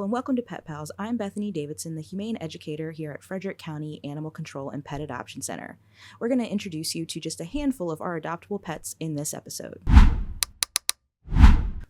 and welcome to Pet Pals. I'm Bethany Davidson, the Humane Educator here at Frederick County Animal Control and Pet Adoption Center. We're going to introduce you to just a handful of our adoptable pets in this episode.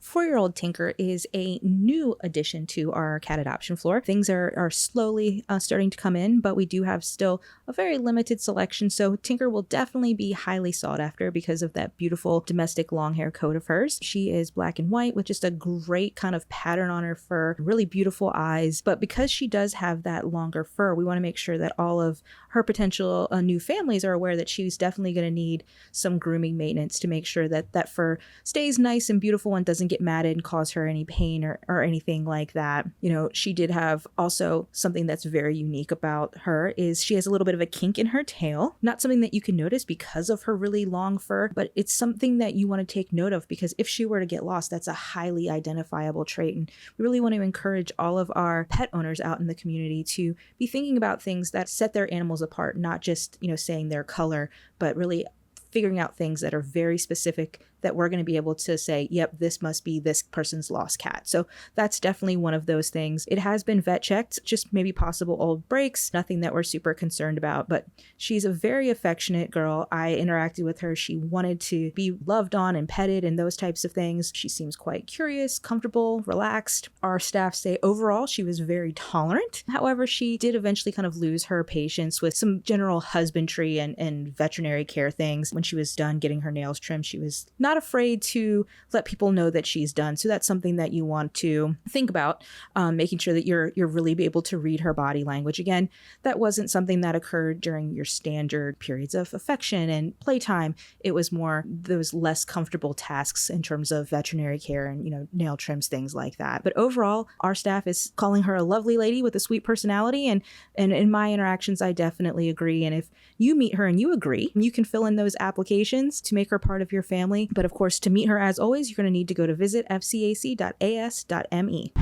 4-year-old Tinker is a new addition to our cat adoption floor. Things are slowly starting to come in, but we do have still a very limited selection, so Tinker will definitely be highly sought after because of that beautiful domestic long hair coat of hers. She is black and white with just a great kind of pattern on her fur, really beautiful eyes, but because she does have that longer fur, we want to make sure that all of her potential new families are aware that she's definitely going to need some grooming maintenance to make sure that that fur stays nice and beautiful and doesn't get matted and cause her any pain or anything like that. You know, she did have also something that's very unique about her is she has a little bit of a kink in her tail. Not something that you can notice because of her really long fur, but it's something that you want to take note of because if she were to get lost, that's a highly identifiable trait. And we really want to encourage all of our pet owners out in the community to be thinking about things that set their animals apart, not just, saying their color, but really figuring out things that are very specific that we're going to be able to say, yep, this must be this person's lost cat. So that's definitely one of those things. It has been vet checked, just maybe possible old breaks, nothing that we're super concerned about, but she's a very affectionate girl. I interacted with her. She wanted to be loved on and petted and those types of things. She seems quite curious, comfortable, relaxed. Our staff say overall she was very tolerant. However, she did eventually kind of lose her patience with some general husbandry and veterinary care things. When she was done getting her nails trimmed, she was not afraid to let people know that she's done. So that's something that you want to think about, making sure that you're really be able to read her body language. Again, that wasn't something that occurred during your standard periods of affection and playtime. It was more those less comfortable tasks in terms of veterinary care and, nail trims, things like that. But overall, our staff is calling her a lovely lady with a sweet personality. And in my interactions, I definitely agree. And if you meet her and you agree, you can fill in those applications to make her part of your family. But of course, to meet her, as always, you're going to need to go to visit fcac.as.me.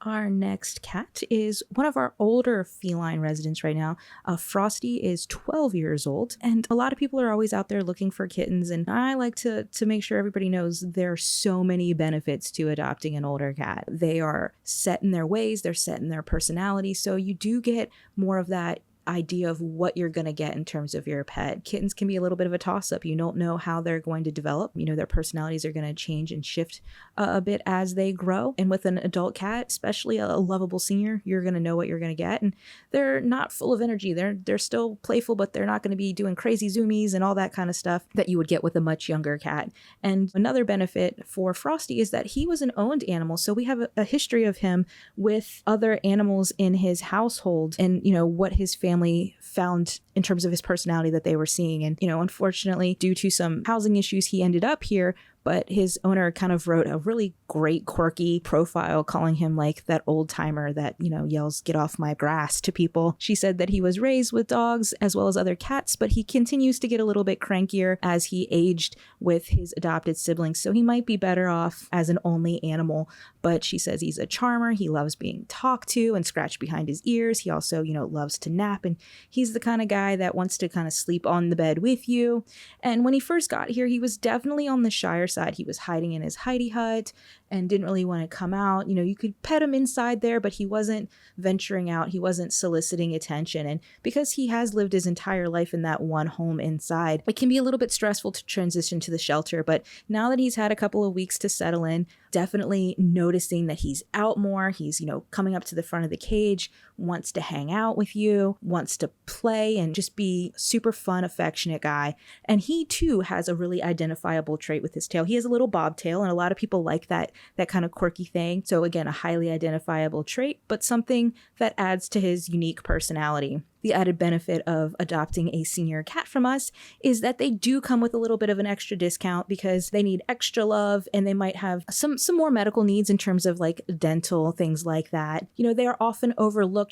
Our next cat is one of our older feline residents right now. Frosty is 12 years old, and a lot of people are always out there looking for kittens, and I like to make sure everybody knows there are so many benefits to adopting an older cat. They are set in their ways, they're set in their personality, so you do get more of that idea of what you're going to get in terms of your pet. Kittens can be a little bit of a toss-up. You don't know how they're going to develop. Their personalities are going to change and shift a bit as they grow. And with an adult cat, especially a lovable senior, you're going to know what you're going to get. And they're not full of energy. They're still playful, but they're not going to be doing crazy zoomies and all that kind of stuff that you would get with a much younger cat. And another benefit for Frosty is that he was an owned animal. So we have a history of him with other animals in his household and, what his family found in terms of his personality that they were seeing. And, unfortunately, due to some housing issues, he ended up here. But his owner kind of wrote a really great, quirky profile calling him like that old timer that, yells, "Get off my grass" to people. She said that he was raised with dogs as well as other cats, but he continues to get a little bit crankier as he aged with his adopted siblings. So he might be better off as an only animal. But she says he's a charmer. He loves being talked to and scratched behind his ears. He also, loves to nap. And he's the kind of guy that wants to kind of sleep on the bed with you. And when he first got here, he was definitely on the shyer side. He was hiding in his hidey hut and didn't really want to come out. You could pet him inside there, but he wasn't venturing out. He wasn't soliciting attention. And because he has lived his entire life in that one home inside, it can be a little bit stressful to transition to the shelter. But now that he's had a couple of weeks to settle in, definitely noticing that he's out more. He's, coming up to the front of the cage, wants to hang out with you, wants to play and just be super fun, affectionate guy. And he too has a really identifiable trait with his tail. He has a little bobtail, and a lot of people like that kind of quirky thing. So again, a highly identifiable trait, but something that adds to his unique personality. The added benefit of adopting a senior cat from us is that they do come with a little bit of an extra discount because they need extra love and they might have some more medical needs in terms of like dental, things like that. They are often overlooked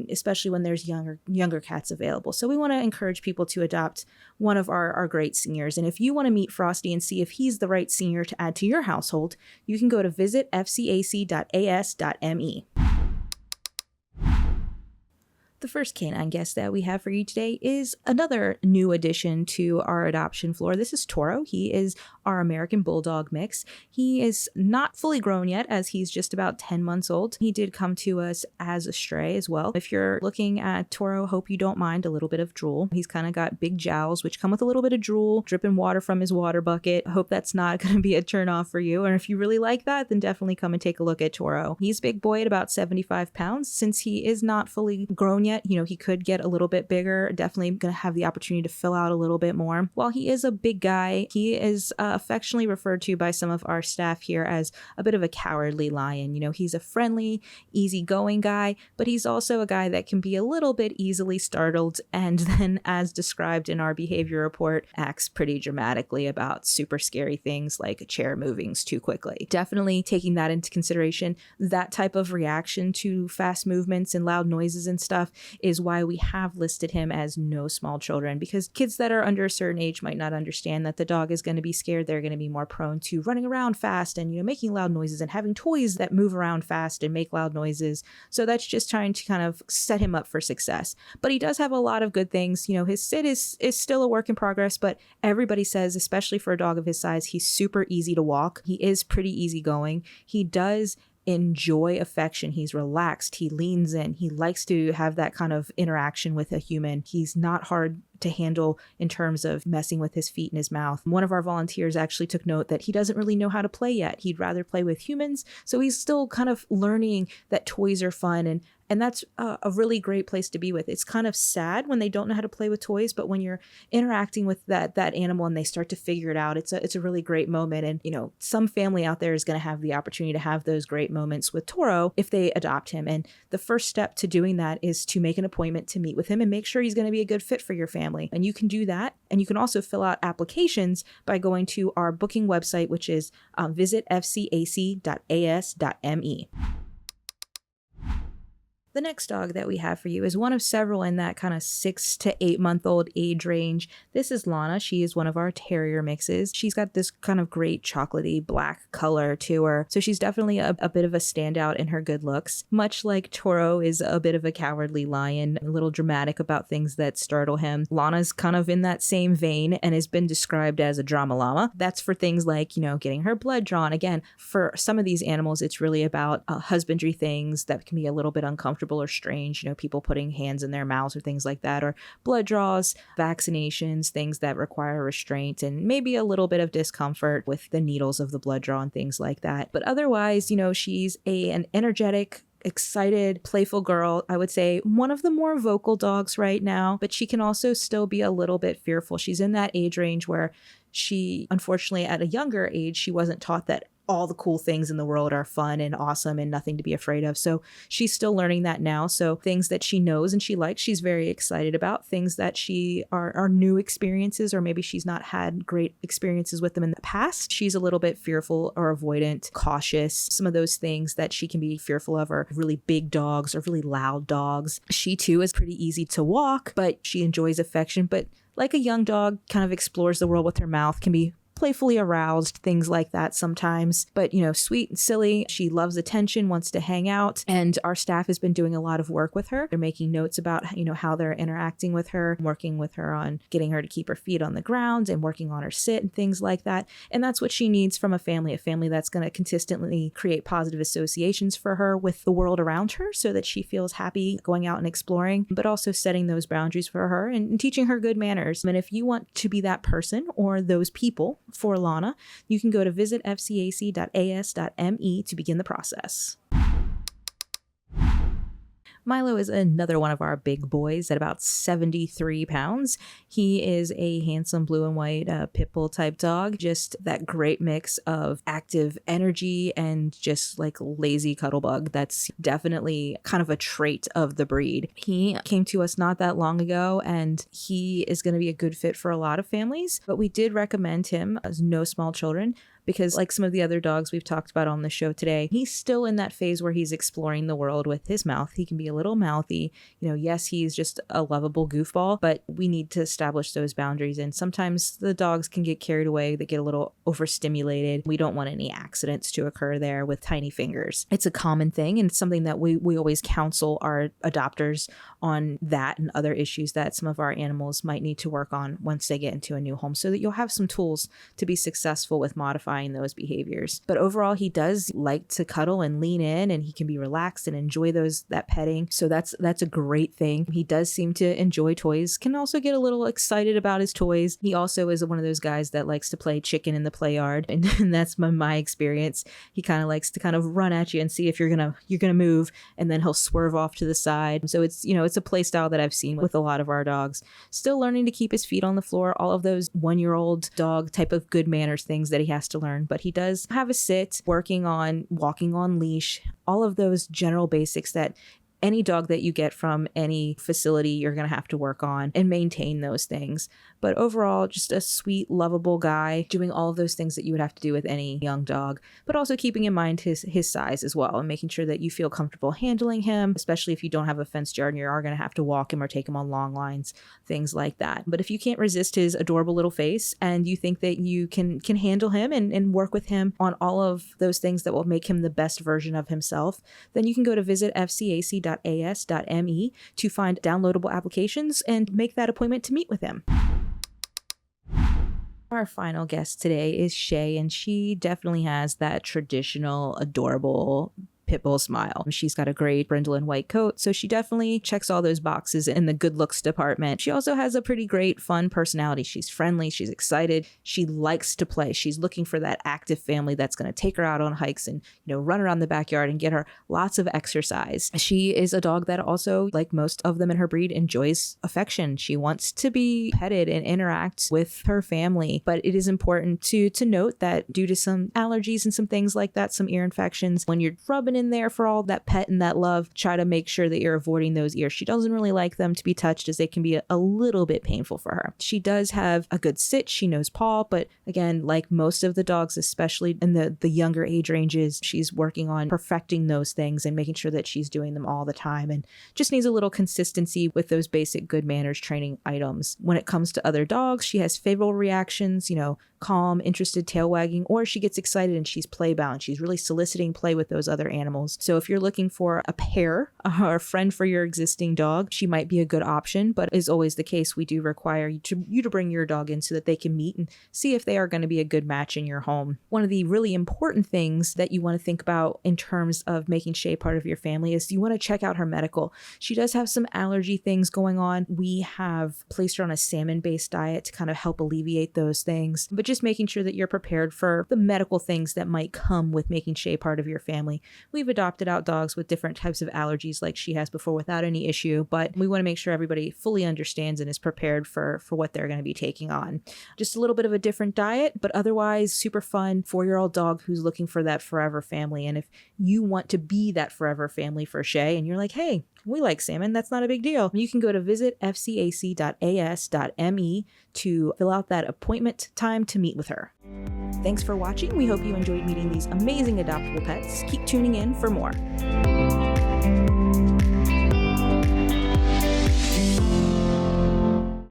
especially when there's younger cats available. So we want to encourage people to adopt one of our great seniors. And if you want to meet Frosty and see if he's the right senior to add to your household, you can go to visit fcac.as.me. The first canine guest that we have for you today is another new addition to our adoption floor. This is Toro. He is our American Bulldog mix. He is not fully grown yet, as he's just about 10 months old. He did come to us as a stray as well. If you're looking at Toro, hope you don't mind a little bit of drool. He's kind of got big jowls, which come with a little bit of drool, dripping water from his water bucket. Hope that's not going to be a turn off for you. And if you really like that, then definitely come and take a look at Toro. He's a big boy at about 75 pounds. Since he is not fully grown yet, he could get a little bit bigger. Definitely going to have the opportunity to fill out a little bit more. While he is a big guy, he is affectionately referred to by some of our staff here as a bit of a cowardly lion. He's a friendly, easygoing guy, but he's also a guy that can be a little bit easily startled, and then, as described in our behavior report, acts pretty dramatically about super scary things like a chair moving too quickly. Definitely taking that into consideration. That type of reaction to fast movements and loud noises and stuff is why we have listed him as no small children, because kids that are under a certain age might not understand that the dog is going to be scared. They're going to be more prone to running around fast and, making loud noises and having toys that move around fast and make loud noises. So that's just trying to kind of set him up for success. But he does have a lot of good things. His sit is still a work in progress, but everybody says, especially for a dog of his size, he's super easy to walk. He is pretty easygoing. He does enjoy affection. He's relaxed. He leans in. He likes to have that kind of interaction with a human. He's not hard to handle in terms of messing with his feet and his mouth. One of our volunteers actually took note that he doesn't really know how to play yet. He'd rather play with humans. So he's still kind of learning that toys are fun, and that's a really great place to be with. It's kind of sad when they don't know how to play with toys, but when you're interacting with that animal and they start to figure it out, it's a really great moment. And, some family out there is going to have the opportunity to have those great moments with Toro if they adopt him. And the first step to doing that is to make an appointment to meet with him and make sure he's going to be a good fit for your family. And you can do that. And you can also fill out applications by going to our booking website, which is visitfcac.as.me. The next dog that we have for you is one of several in that kind of 6 to 8 month old age range. This is Lana. She is one of our terrier mixes. She's got this kind of great chocolatey black color to her. So she's definitely a bit of a standout in her good looks. Much like Toro is a bit of a cowardly lion, a little dramatic about things that startle him. Lana's kind of in that same vein and has been described as a drama llama. That's for things like, getting her blood drawn. Again, for some of these animals, it's really about husbandry things that can be a little bit uncomfortable or strange, people putting hands in their mouths or things like that, or blood draws, vaccinations, things that require restraint and maybe a little bit of discomfort with the needles of the blood draw and things like that. But otherwise, she's an energetic, excited, playful girl. I would say one of the more vocal dogs right now, but she can also still be a little bit fearful. She's in that age range where she, unfortunately, at a younger age, she wasn't taught that all the cool things in the world are fun and awesome and nothing to be afraid of. So she's still learning that now. So things that she knows and she likes, she's very excited about. Things that she are new experiences, or maybe she's not had great experiences with them in the past, she's a little bit fearful or avoidant, cautious. Some of those things that she can be fearful of are really big dogs or really loud dogs. She too is pretty easy to walk, but she enjoys affection. But like a young dog, kind of explores the world with her mouth, can be playfully aroused, things like that sometimes. But, sweet and silly. She loves attention, wants to hang out. And our staff has been doing a lot of work with her. They're making notes about, how they're interacting with her, working with her on getting her to keep her feet on the ground and working on her sit and things like that. And that's what she needs from a family that's going to consistently create positive associations for her with the world around her so that she feels happy going out and exploring, but also setting those boundaries for her and teaching her good manners. And if you want to be that person or those people for Lana, you can go to visitfcac.as.me to begin the process. Milo is another one of our big boys at about 73 pounds. He is a handsome blue and white pit bull type dog. Just that great mix of active energy and just like lazy cuddle bug. That's definitely kind of a trait of the breed. He came to us not that long ago, and he is going to be a good fit for a lot of families, but we did recommend him as no small children because like some of the other dogs we've talked about on the show today, he's still in that phase where he's exploring the world with his mouth. He can be a little mouthy. Yes, he's just a lovable goofball, but we need to establish those boundaries. And sometimes the dogs can get carried away. They get a little overstimulated. We don't want any accidents to occur there with tiny fingers. It's a common thing, and it's something that we always counsel our adopters on, that and other issues that some of our animals might need to work on once they get into a new home, so that you'll have some tools to be successful with modifying those behaviors. But overall, he does like to cuddle and lean in, and he can be relaxed and enjoy that petting. So that's a great thing. He does seem to enjoy toys, can also get a little excited about his toys. He also is one of those guys that likes to play chicken in the play yard, and that's my experience. He kind of likes to kind of run at you and see if you're gonna move, and then he'll swerve off to the side. So it's it's a play style that I've seen with a lot of our dogs. Still learning to keep his feet on the floor, all of those 1-year-old dog type of good manners things that he has to learn, but he does have a sit, working on walking on leash, all of those general basics that any dog that you get from any facility, you're going to have to work on and maintain those things. But overall, just a sweet, lovable guy doing all of those things that you would have to do with any young dog, but also keeping in mind his size as well, and making sure that you feel comfortable handling him, especially if you don't have a fenced yard and you are going to have to walk him or take him on long lines, things like that. But if you can't resist his adorable little face and you think that you can handle him and work with him on all of those things that will make him the best version of himself, then you can go to visit fcac.as.me to find downloadable applications and make that appointment to meet with him. Our final guest today is Shay, and she definitely has that traditional, adorable pit bull smile. She's got a great brindle and white coat, so she definitely checks all those boxes in the good looks department. She also has a pretty great, fun personality. She's friendly, she's excited, she likes to play. She's looking for that active family that's going to take her out on hikes and, run around the backyard and get her lots of exercise. She is a dog that also, like most of them in her breed, enjoys affection. She wants to be petted and interact with her family, but it is important to note that due to some allergies and some things like that, some ear infections, when you're rubbing in there for all that pet and that love, try to make sure that you're avoiding those ears. She doesn't really like them to be touched, as they can be a little bit painful for her. She does have a good sit. She knows paw, but again, like most of the dogs, especially in the younger age ranges, she's working on perfecting those things and making sure that she's doing them all the time, and just needs a little consistency with those basic good manners training items. When it comes to other dogs, she has favorable reactions, calm, interested tail wagging, or she gets excited and she's play bound. She's really soliciting play with those other animals. So if you're looking for a pair or a friend for your existing dog, she might be a good option, but as always the case, we do require you to bring your dog in so that they can meet and see if they are going to be a good match in your home. One of the really important things that you want to think about in terms of making Shay part of your family is you want to check out her medical. She does have some allergy things going on. We have placed her on a salmon-based diet to kind of help alleviate those things, but just making sure that you're prepared for the medical things that might come with making Shay part of your family. We've adopted out dogs with different types of allergies like she has before without any issue, but we want to make sure everybody fully understands and is prepared for what they're going to be taking on. Just a little bit of a different diet, but otherwise super fun 4-year-old dog who's looking for that forever family. And if you want to be that forever family for Shay and you're like, hey, we like salmon, that's not a big deal, you can go to visit fcac.as.me to fill out that appointment time to meet with her. Thanks for watching. We hope you enjoyed meeting these amazing adoptable pets. Keep tuning in for more.